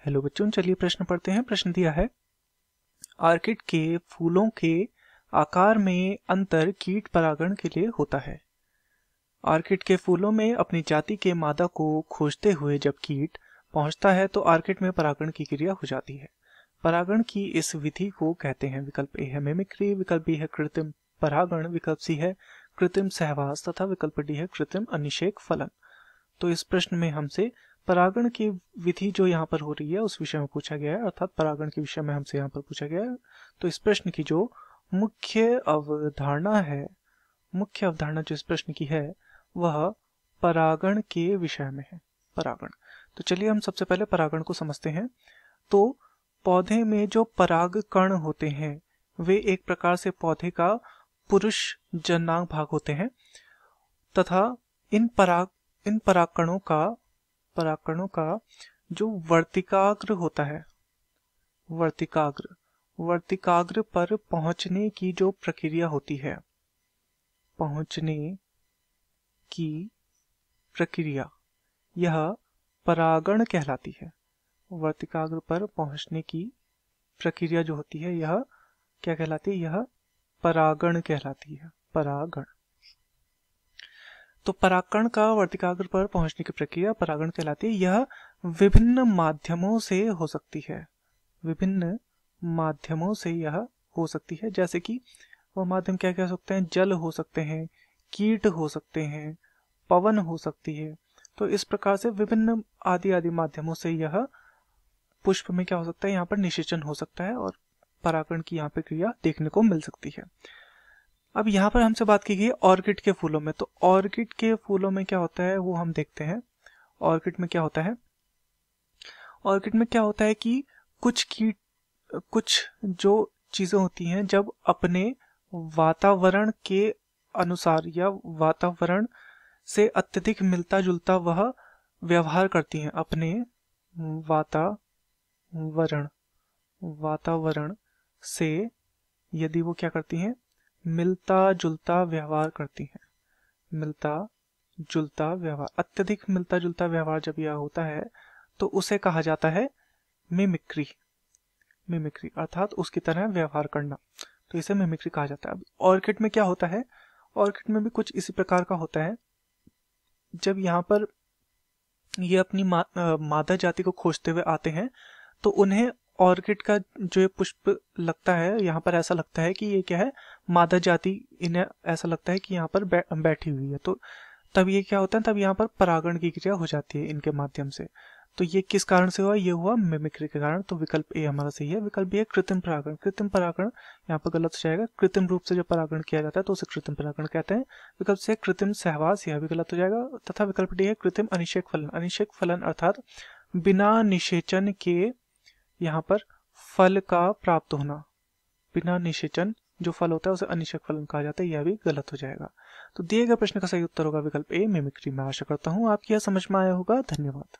Hello बच्चों, चलिए प्रश्न पढ़ते हैं। प्रश्न दिया है, ऑर्किड के फूलों के आकार में अंतर कीट परागण के लिए होता है। ऑर्किड के फूलों में अपनी जाति के मादा को खोजते हुए जब कीट पहुंचता है तो ऑर्किड में परागण की क्रिया हो जाती है। परागण की इस विधि को कहते हैं, विकल्प ए है मिमिक्री, विकल्प बी है कृत्रिम परागण, विकल्प सी है कृत्रिम सहवास तथा विकल्प डी है कृत्रिम अनिषेक फलन। तो इस प्रश्न में हमसे परागण की विधि जो यहाँ पर हो रही है उस विषय में पूछा गया है, अर्थात परागण के विषय में हमसे यहाँ पर पूछा गया है। तो इस प्रश्न की जो मुख्य अवधारणा जो इस प्रश्न की है वह परागण के विषय में है। परागण, तो चलिए हम सबसे पहले परागण को समझते हैं। तो पौधे में जो पराग कण होते हैं वे एक प्रकार से पौधे का पुरुष जननांग भाग होते हैं तथा इन परागकणों का जो वर्तिकाग्र होता है, वर्तिकाग्र पर पहुंचने की जो प्रक्रिया होती है, यह परागण कहलाती है। वर्तिकाग्र पर पहुंचने की प्रक्रिया जो होती है यह क्या कहलाती है? यह परागण कहलाती है। परागण, तो परागकण का वर्तिकाग्र पर पहुंचने की प्रक्रिया परागण कहलाती है। यह विभिन्न माध्यमों से हो सकती है, जैसे कि वह माध्यम क्या क्या हो सकते हैं? जल हो सकते हैं, कीट हो सकते हैं, पवन हो सकती है। तो इस प्रकार से विभिन्न आदि माध्यमों से यह पुष्प में क्या हो सकता है? यहाँ पर निषेचन हो सकता है और परागण की यहाँ पे क्रिया देखने को मिल सकती है। अब यहाँ पर हमसे बात की गई ऑर्किड के फूलों में, तो ऑर्किड के फूलों में क्या होता है वो हम देखते हैं। ऑर्किड में क्या होता है कि कुछ जो चीजें होती हैं जब अपने वातावरण के अनुसार या वातावरण से अत्यधिक मिलता जुलता वह व्यवहार करती हैं। अपने वातावरण से यदि वो क्या करती हैं? मिलता जुलता व्यवहार करती हैं। अत्यधिक मिलता जुलता व्यवहार जब यह होता है तो उसे कहा जाता है मिमिक्री, अर्थात उसकी तरह व्यवहार करना, तो इसे मिमिक्री कहा जाता है। अब ऑर्किड में क्या होता है? ऑर्किड में भी कुछ इसी प्रकार का होता है। जब यहाँ पर ये अपनी मादा जाति को खोजते हुए आते हैं तो उन्हें ऑर्किड का जो ये पुष्प लगता है, यहाँ पर ऐसा लगता है कि ये क्या है? मादा जाति, इन्हें ऐसा लगता है कि यहाँ पर बैठी हुई है। तो तब ये क्या होता है? तब यहाँ पर परागण की क्रिया हो जाती है इनके माध्यम से। तो ये किस कारण से हुआ? ये हुआ मिमिक्री के कारण। तो विकल्प ए हमारा सही है। विकल्प बी है कृत्रिम परागण। कृत्रिम परागण यहाँ पर गलत हो जाएगा। कृत्रिम रूप से जो परागण किया जाता है तो उसे कृत्रिम परागण कहते हैं। विकल्प से कृत्रिम सहवास, यह भी गलत हो जाएगा। तथा विकल्प डी है कृत्रिम अनिषेक फलन। अनिषेक फलन अर्थात बिना निषेचन के यहाँ पर फल का प्राप्त होना। बिना निषेचन जो फल होता है उसे अनिषेक फलन कहा जाता है, यह भी गलत हो जाएगा। तो दिए गए प्रश्न का सही उत्तर होगा विकल्प ए मिमिक्री। मैं आशा करता हूँ आपकी यह समझ में आया होगा। धन्यवाद।